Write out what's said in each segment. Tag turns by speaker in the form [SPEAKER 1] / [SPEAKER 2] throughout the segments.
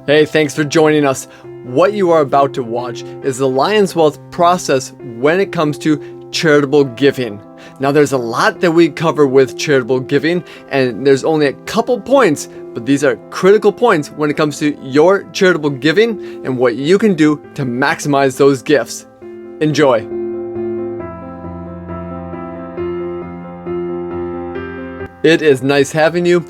[SPEAKER 1] Hey, thanks for joining us. What you are about to watch is the Lion's Wealth process when it comes to charitable giving. Now, there's a lot that we cover with charitable giving, and there's only a couple points, but these are critical points when it comes to your charitable giving and what you can do to maximize those gifts. Enjoy. It is nice having you.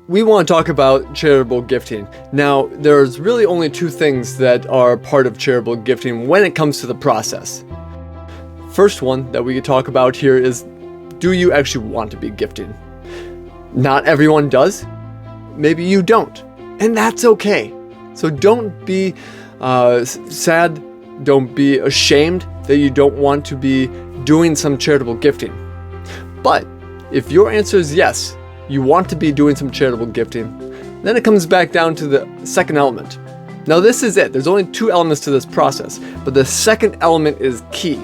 [SPEAKER 1] We want to talk about charitable gifting. Now, there's really only two things that are part of charitable gifting when it comes to the process. First one that we could talk about here is, do you actually want to be gifting? Not everyone does. Maybe you don't. And that's okay. So don't be sad. Don't be ashamed that you don't want to be doing some charitable gifting. But if your answer is yes, you want to be doing some charitable gifting, then it comes back down to the second element. Now this is it. There's only two elements to this process, but the second element is key.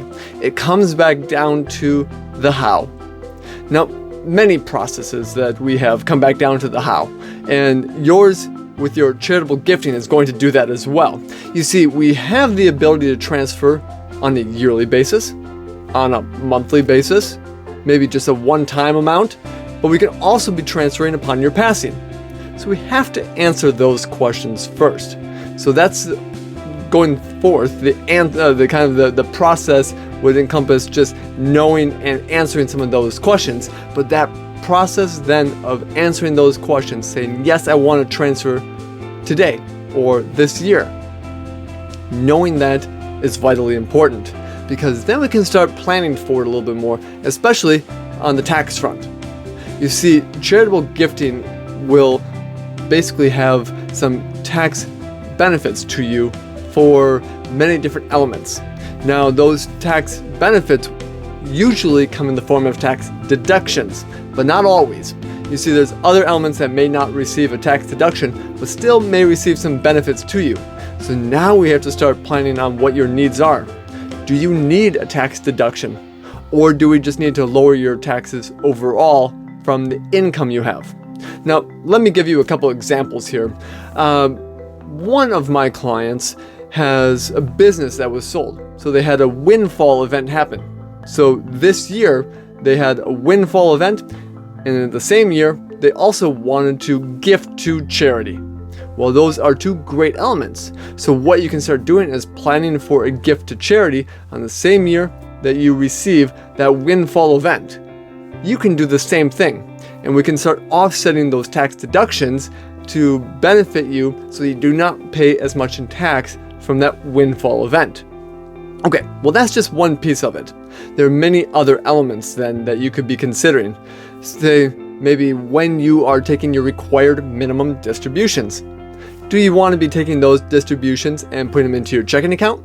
[SPEAKER 1] It comes back down to the how. Now, many processes that we have come back down to the how, and yours with your charitable gifting is going to do that as well. You see, we have the ability to transfer on a yearly basis, on a monthly basis, maybe just a one-time amount, but we can also be transferring upon your passing. So we have to answer those questions first. So that's going forth. The process would encompass just knowing and answering some of those questions. But that process then of answering those questions, saying yes, I want to transfer today or this year, knowing that is vitally important, because then we can start planning for it a little bit more, especially on the tax front. You see, charitable gifting will basically have some tax benefits to you for many different elements. Now, those tax benefits usually come in the form of tax deductions, but not always. You see, there's other elements that may not receive a tax deduction, but still may receive some benefits to you. So now we have to start planning on what your needs are. Do you need a tax deduction? Or do we just need to lower your taxes overall from the income you have? Now, let me give you a couple examples here. One of my clients has a business that was sold. So they had a windfall event happen. So this year, they had a windfall event, and in the same year, they also wanted to gift to charity. Well, those are two great elements. So what you can start doing is planning for a gift to charity on the same year that you receive that windfall event. You can do the same thing, and we can start offsetting those tax deductions to benefit you so you do not pay as much in tax from that windfall event. Okay, well, that's just one piece of it. There are many other elements then that you could be considering. Say, maybe when you are taking your required minimum distributions. Do you want to be taking those distributions and putting them into your checking account?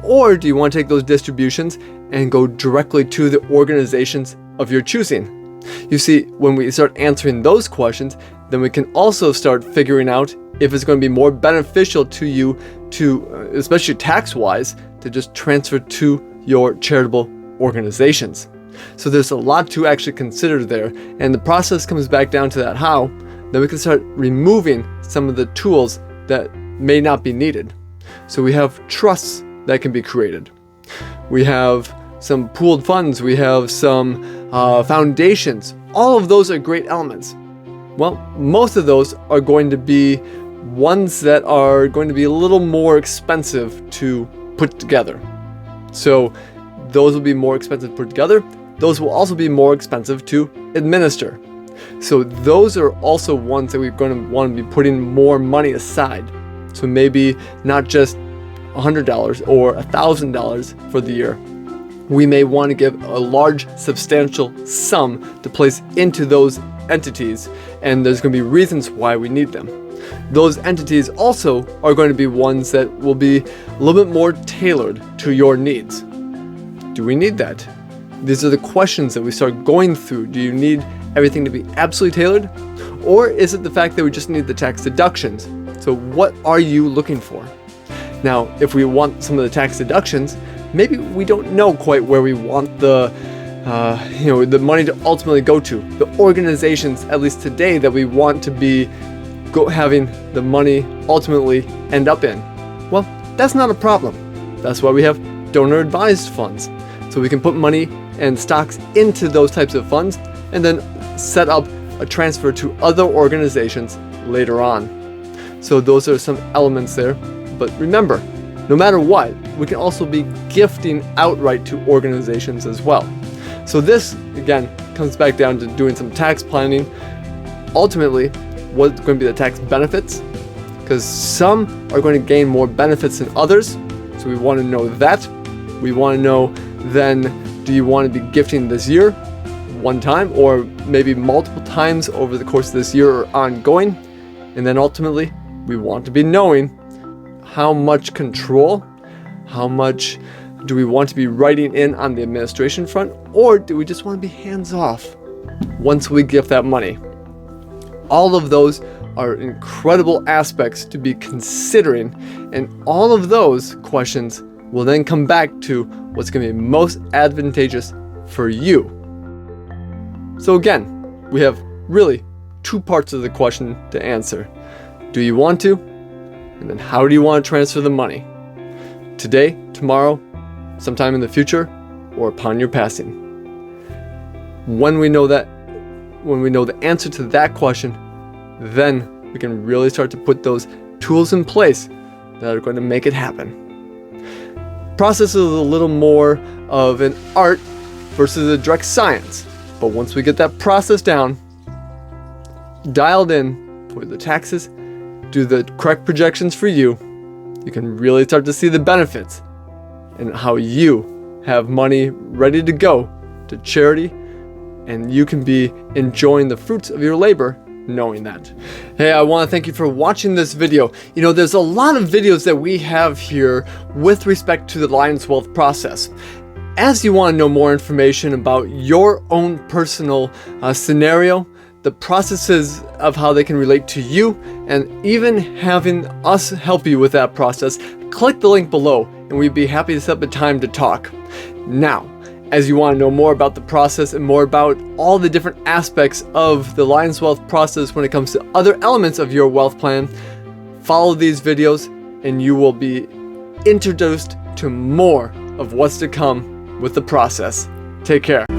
[SPEAKER 1] Or do you want to take those distributions and go directly to the organizations of your choosing? You see, when we start answering those questions, then we can also start figuring out if it's going to be more beneficial to you to, especially tax-wise, to just transfer to your charitable organizations. So there's a lot to actually consider there, and the process comes back down to that how. Then we can start removing some of the tools that may not be needed. So we have trusts that can be created. We have some pooled funds. We have some foundations. All of those are great elements. Well, most of those are going to be ones that are going to be a little more expensive to put together. So those will be more expensive to put together. Those will also be more expensive to administer. So those are also ones that we're going to want to be putting more money aside. So maybe not just $100 or $1,000 for the year. We may want to give a large, substantial sum to place into those entities, and there's going to be reasons why we need them. Those entities also are going to be ones that will be a little bit more tailored to your needs. Do we need that? These are the questions that we start going through. Do you need everything to be absolutely tailored? Or is it the fact that we just need the tax deductions? So what are you looking for? Now, if we want some of the tax deductions, maybe we don't know quite where we want the money to ultimately go to. The organizations, at least today, that we want to be having the money ultimately end up in? Well, that's not a problem. That's why we have donor advised funds. So we can put money and stocks into those types of funds and then set up a transfer to other organizations later on. So those are some elements there. But remember, no matter what, we can also be gifting outright to organizations as well. So this, again, comes back down to doing some tax planning. Ultimately, what's going to be the tax benefits? Because some are going to gain more benefits than others. So we want to know that. We want to know then, do you want to be gifting this year, one time, or maybe multiple times over the course of this year or ongoing? And then ultimately, we want to be knowing how much control, how much do we want to be writing in on the administration front, or do we just want to be hands off once we gift that money? All of those are incredible aspects to be considering, and all of those questions will then come back to what's going to be most advantageous for you. So again, we have really two parts of the question to answer. Do you want to? And then how do you want to transfer the money? Today, tomorrow, sometime in the future, or upon your passing? When we know the answer to that question, then we can really start to put those tools in place that are going to make it happen. Process is a little more of an art versus a direct science. But once we get that process down, dialed in for the taxes, do the correct projections for you, you can really start to see the benefits and how you have money ready to go to charity, and you can be enjoying the fruits of your labor knowing that. Hey, I want to thank you for watching this video. You know, there's a lot of videos that we have here with respect to the Lion's Wealth process. As you want to know more information about your own personal scenario, the processes of how they can relate to you, and even having us help you with that process, click the link below and we'd be happy to set up a time to talk. Now, as you want to know more about the process and more about all the different aspects of the Lion's Wealth process when it comes to other elements of your wealth plan, follow these videos and you will be introduced to more of what's to come with the process. Take care.